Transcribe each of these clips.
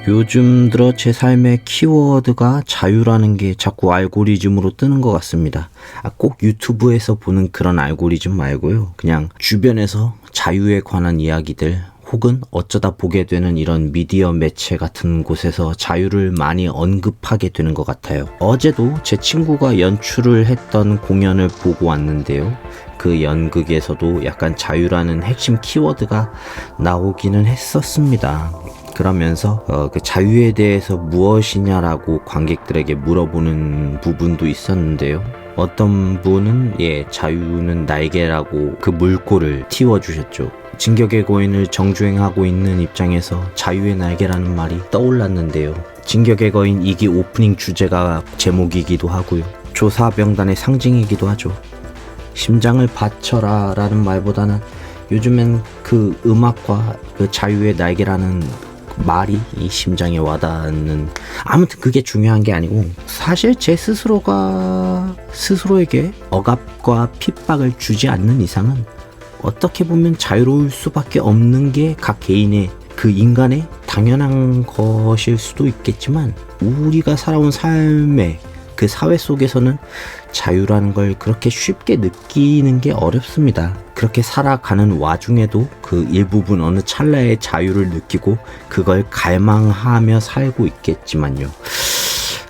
요즘 들어 제 삶의 키워드가 자유라는 게 자꾸 알고리즘으로 뜨는 것 같습니다. 꼭 유튜브에서 보는 그런 알고리즘 말고요. 그냥 주변에서 자유에 관한 이야기들 혹은 어쩌다 보게 되는 이런 미디어 매체 같은 곳에서 자유를 많이 언급하게 되는 것 같아요. 어제도 제 친구가 연출을 했던 공연을 보고 왔는데요. 그 연극에서도 약간 자유라는 핵심 키워드가 나오기는 했었습니다. 그러면서 그 자유에 대해서 무엇이냐라고 관객들에게 물어보는 부분도 있었는데요. 어떤 분은 자유는 날개라고 그 물꼬를 틔워주셨죠. 진격의 거인을 정주행하고 있는 입장에서 자유의 날개라는 말이 떠올랐는데요. 진격의 거인 2기 오프닝 주제가 제목이기도 하고요. 조사병단의 상징이기도 하죠. 심장을 바쳐라 라는 말보다는 요즘엔 그 음악과 그 자유의 날개라는 말이 이 심장에 와닿는, 아무튼 그게 중요한 게 아니고, 사실 제 스스로가 스스로에게 억압과 핍박을 주지 않는 이상은 어떻게 보면 자유로울 수밖에 없는 게 각 개인의 그 인간의 당연한 것일 수도 있겠지만, 우리가 살아온 삶의 그 사회 속에서는 자유라는 걸 그렇게 쉽게 느끼는 게 어렵습니다. 그렇게 살아가는 와중에도 그 일부분 어느 찰나의 자유를 느끼고 그걸 갈망하며 살고 있겠지만요.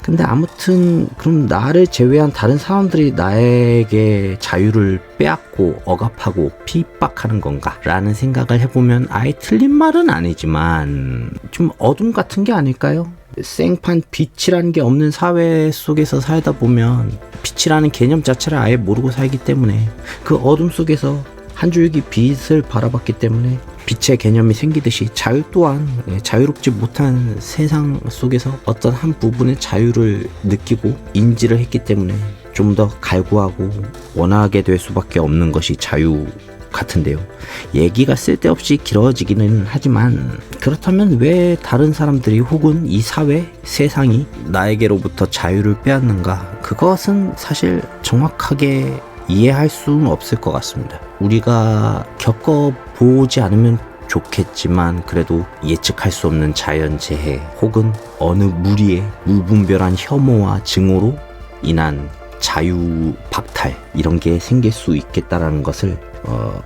근데 아무튼 그럼 나를 제외한 다른 사람들이 나에게 자유를 빼앗고 억압하고 핍박하는 건가? 라는 생각을 해보면 아예 틀린 말은 아니지만 좀 어둠 같은 게 아닐까요? 생판 빛이라는 게 없는 사회 속에서 살다 보면 빛이라는 개념 자체를 아예 모르고 살기 때문에 그 어둠 속에서 한 줄기 빛을 바라봤기 때문에 빛의 개념이 생기듯이 자유 또한 자유롭지 못한 세상 속에서 어떤 한 부분의 자유를 느끼고 인지를 했기 때문에 좀 더 갈구하고 원하게 될 수밖에 없는 것이 자유 같은데요. 얘기가 쓸데없이 길어지기는 하지만 그렇다면 왜 다른 사람들이 혹은 이 사회, 세상이 나에게로부터 자유를 빼앗는가? 그것은 사실 정확하게 이해할 수는 없을 것 같습니다. 우리가 겪어보지 않으면 좋겠지만 그래도 예측할 수 없는 자연재해 혹은 어느 무리의 무분별한 혐오와 증오로 인한 자유 박탈, 이런 게 생길 수 있겠다라는 것을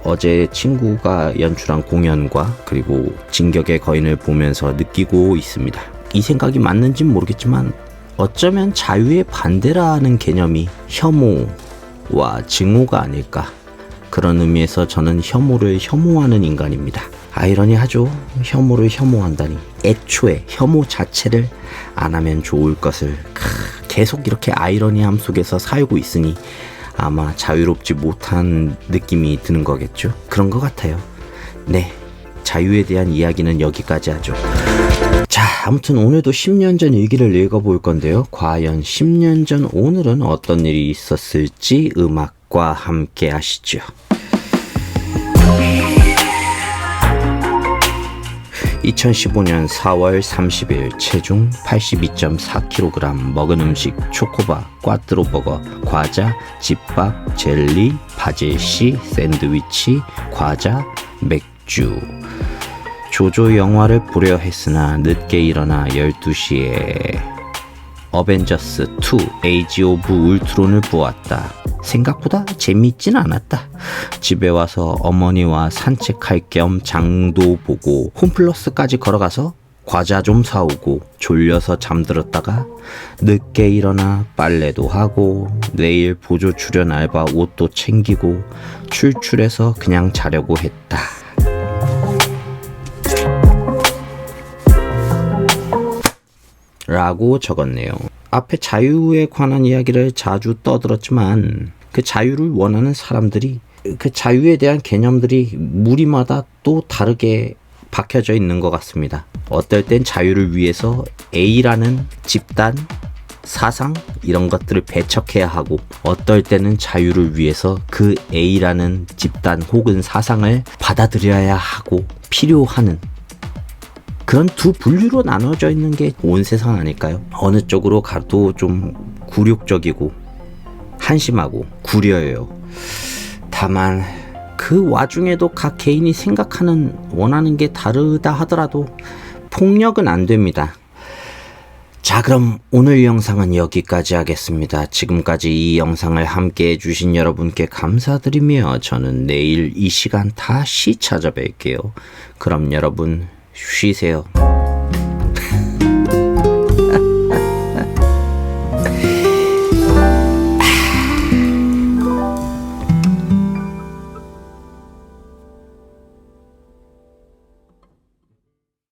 어제 친구가 연출한 공연과 그리고 진격의 거인을 보면서 느끼고 있습니다. 이 생각이 맞는진 모르겠지만 어쩌면 자유의 반대라는 개념이 혐오와 증오가 아닐까. 그런 의미에서 저는 혐오를 혐오하는 인간입니다. 아이러니하죠. 혐오를 혐오한다니. 애초에 혐오 자체를 안 하면 좋을 것을 계속 이렇게 아이러니함 속에서 살고 있으니 아마 자유롭지 못한 느낌이 드는 거겠죠. 그런 것 같아요. 네, 자유에 대한 이야기는 여기까지 하죠. 자, 아무튼 오늘도 10년 전 일기를 읽어볼 건데요. 과연 10년 전 오늘은 어떤 일이 있었을지 음악과 함께 하시죠. 2015년 4월 30일 체중 82.4kg, 먹은 음식 초코바, 꽈트로버거, 과자, 집밥, 젤리, 바질씨, 샌드위치, 과자, 맥주. 조조 영화를 보려 했으나 늦게 일어나 12시에 어벤져스 2 에이지 오브 울트론을 보았다. 생각보다 재미있진 않았다. 집에 와서 어머니와 산책할 겸 장도 보고 홈플러스까지 걸어가서 과자 좀 사오고 졸려서 잠들었다가 늦게 일어나 빨래도 하고 내일 보조 출연 알바 옷도 챙기고 출출해서 그냥 자려고 했다. 라고 적었네요. 앞에 자유에 관한 이야기를 자주 떠들었지만 그 자유를 원하는 사람들이, 그 자유에 대한 개념들이 무리마다 또 다르게 박혀져 있는 것 같습니다. 어떨 땐 자유를 위해서 A라는 집단, 사상 이런 것들을 배척해야 하고, 어떨 때는 자유를 위해서 그 A라는 집단 혹은 사상을 받아들여야 하고 필요하는 그런 두 분류로 나눠져 있는 게 온 세상 아닐까요? 어느 쪽으로 가도 좀 굴욕적이고 한심하고 구려요. 다만 그 와중에도 각 개인이 생각하는 원하는 게 다르다 하더라도 폭력은 안 됩니다. 자, 그럼 오늘 영상은 여기까지 하겠습니다. 지금까지 이 영상을 함께 해주신 여러분께 감사드리며 저는 내일 이 시간 다시 찾아뵐게요. 그럼 여러분 쉬세요.